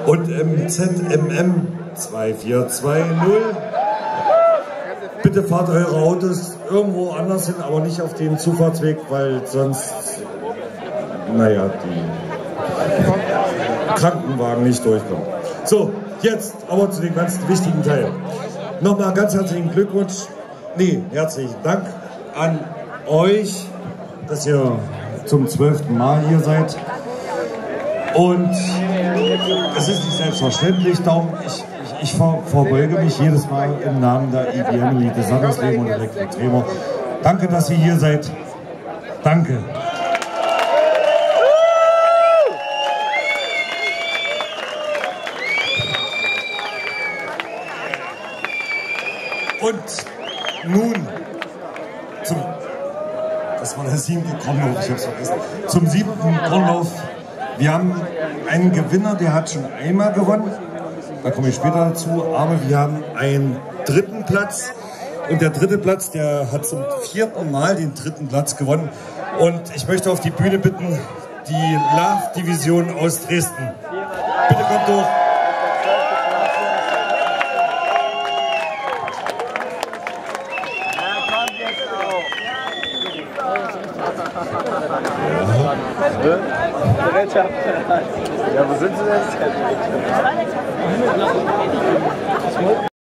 Und MZMM 2420. Bitte fahrt eure Autos irgendwo anders hin, aber nicht auf den Zufahrtsweg, weil sonst, naja, die Krankenwagen nicht durchkommen. So, jetzt aber zu dem ganz wichtigen Teil. Nochmal ganz herzlichen Glückwunsch, herzlichen Dank an euch, dass ihr zum 12. Mal hier seid. Und es ist nicht selbstverständlich, darum ich verbeuge mich jedes Mal im Namen der IBM Elite Sandersleben und Elektro-Tremor. Danke, dass ihr hier seid. Danke. Und nun das war der 7. Kronlauf, ich hab's vergessen, zum 7. Kronlauf. Wir haben einen Gewinner, der hat schon einmal gewonnen, da komme ich später dazu, aber wir haben einen 3. Platz und der 3. Platz, der hat zum 4. Mal den 3. Platz gewonnen und ich möchte auf die Bühne bitten, die Love-Division aus Dresden. Bitte kommt durch. Ja, wo sind Sie denn?